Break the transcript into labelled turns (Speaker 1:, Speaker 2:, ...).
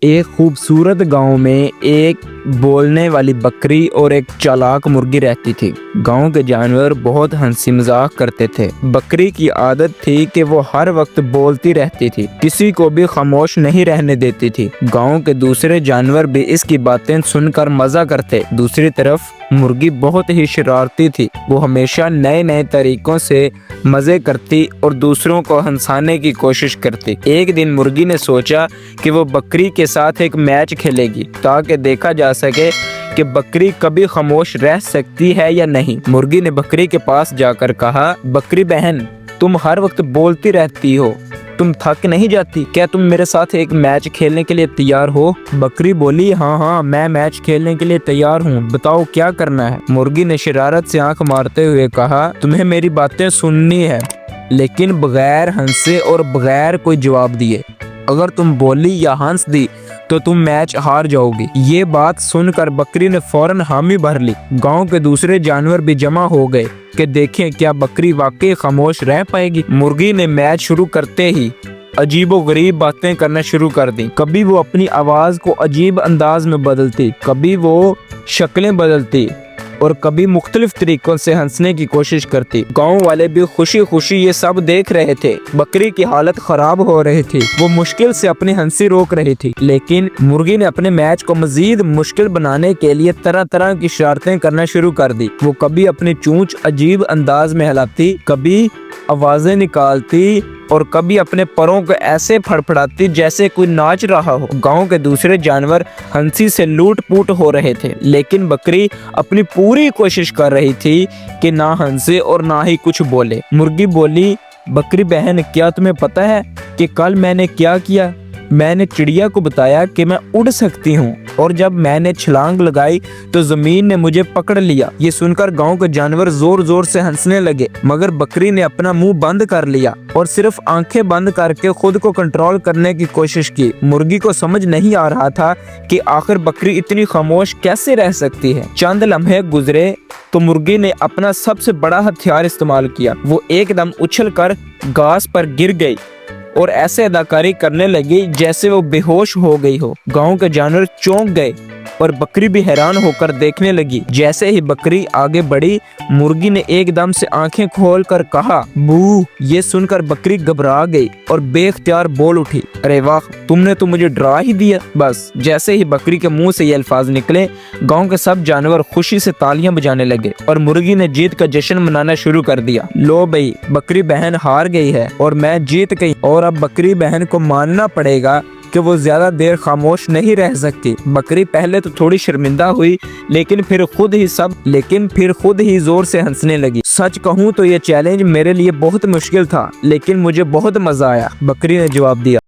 Speaker 1: ایک خوبصورت گاؤں میں ایک بولنے والی بکری اور ایک چالاک مرغی رہتی تھی۔ گاؤں کے جانور بہت ہنسی مذاق کرتے تھے۔ بکری کی عادت تھی کہ وہ ہر وقت بولتی رہتی تھی، کسی کو بھی خاموش نہیں رہنے دیتی تھی۔ گاؤں کے دوسرے جانور بھی اس کی باتیں سن کر مزہ کرتے۔ دوسری طرف مرغی بہت ہی شرارتی تھی۔ وہ ہمیشہ نئے نئے طریقوں سے مزے کرتی اور دوسروں کو ہنسانے کی کوشش کرتی۔ ایک دن مرغی نے سوچا کہ وہ بکری کے ساتھ ایک میچ کھیلے گی تاکہ دیکھا جا سکے کہ بکری کبھی خاموش رہ سکتی ہے یا نہیں۔ مرغی نے بکری کے پاس جا کر کہا، بکری بہن، تم ہر وقت بولتی رہتی ہو، تم تھک نہیں جاتی؟ کیا تم میرے ساتھ ایک میچ کھیلنے کے لیے تیار ہو؟ بکری بولی، ہاں میں میچ کھیلنے کے لیے تیار ہوں، بتاؤ کیا کرنا ہے؟ مرغی نے شرارت سے آنکھ مارتے ہوئے کہا، تمہیں میری باتیں سننی ہے لیکن بغیر ہنسے اور بغیر کوئی جواب دیے۔ اگر تم بولی یا ہنس دی تو تم میچ ہار جاؤ گی۔ یہ بات سن کر بکری نے فوراً حامی بھر لی۔ گاؤں کے دوسرے جانور بھی جمع ہو گئے کہ دیکھیں کیا بکری واقعی خاموش رہ پائے گی۔ مرغی نے میچ شروع کرتے ہی عجیب و غریب باتیں کرنا شروع کر دیں۔ کبھی وہ اپنی آواز کو عجیب انداز میں بدلتی، کبھی وہ شکلیں بدلتی اور کبھی مختلف طریقوں سے ہنسنے کی کوشش کرتی۔ گاؤں والے بھی خوشی خوشی یہ سب دیکھ رہے تھے۔ بکری کی حالت خراب ہو رہی تھی، وہ مشکل سے اپنی ہنسی روک رہی تھی، لیکن مرغی نے اپنے میچ کو مزید مشکل بنانے کے لیے طرح طرح کی شرارتیں کرنا شروع کر دی۔ وہ کبھی اپنی چونچ عجیب انداز میں ہلاتی، کبھی آوازیں نکالتی اور کبھی اپنے پروں کو ایسے پھڑپڑاتی جیسے کوئی ناچ رہا ہو۔ گاؤں کے دوسرے جانور ہنسی سے لوٹ پوٹ ہو رہے تھے، لیکن بکری اپنی پوری کوشش کر رہی تھی کہ نہ ہنسے اور نہ ہی کچھ بولے۔ مرغی بولی، بکری بہن، کیا تمہیں پتہ ہے کہ کل میں نے کیا کیا؟ میں نے چڑیا کو بتایا کہ میں اڑ سکتی ہوں، اور جب میں نے چھلانگ لگائی تو زمین نے مجھے پکڑ لیا۔ یہ سن کر گاؤں کے جانور زور زور سے ہنسنے لگے، مگر بکری نے اپنا منہ بند کر لیا اور صرف آنکھیں بند کر کے خود کو کنٹرول کرنے کی کوشش کی۔ مرغی کو سمجھ نہیں آ رہا تھا کہ آخر بکری اتنی خاموش کیسے رہ سکتی ہے۔ چند لمحے گزرے تو مرغی نے اپنا سب سے بڑا ہتھیار استعمال کیا۔ وہ ایک دم اچھل کر گھاس پر گر گئی اور ایسے اداکاری کرنے لگی جیسے وہ بے ہوش ہو گئی ہو۔ گاؤں کے جانور چونک گئے اور بکری بھی حیران ہو کر دیکھنے لگی۔ جیسے ہی بکری آگے بڑھی، مرغی نے ایک دم سے آنکھیں کھول کر کہا، بو۔ یہ سن کر بکری گھبرا گئی اور بے اختیار بول اٹھی، ارے واہ، تم نے تو مجھے ڈرا ہی دیا۔ بس جیسے ہی بکری کے منہ سے یہ الفاظ نکلے، گاؤں کے سب جانور خوشی سے تالیاں بجانے لگے اور مرغی نے جیت کا جشن منانا شروع کر دیا۔ لو بھئی، بکری بہن ہار گئی ہے اور میں جیت گئی، اور اب بکری بہن کو ماننا پڑے گا کہ وہ زیادہ دیر خاموش نہیں رہ سکتی۔ بکری پہلے تو تھوڑی شرمندہ ہوئی، لیکن پھر خود ہی زور سے ہنسنے لگی۔ سچ کہوں تو یہ چیلنج میرے لیے بہت مشکل تھا، لیکن مجھے بہت مزہ آیا، بکری نے جواب دیا۔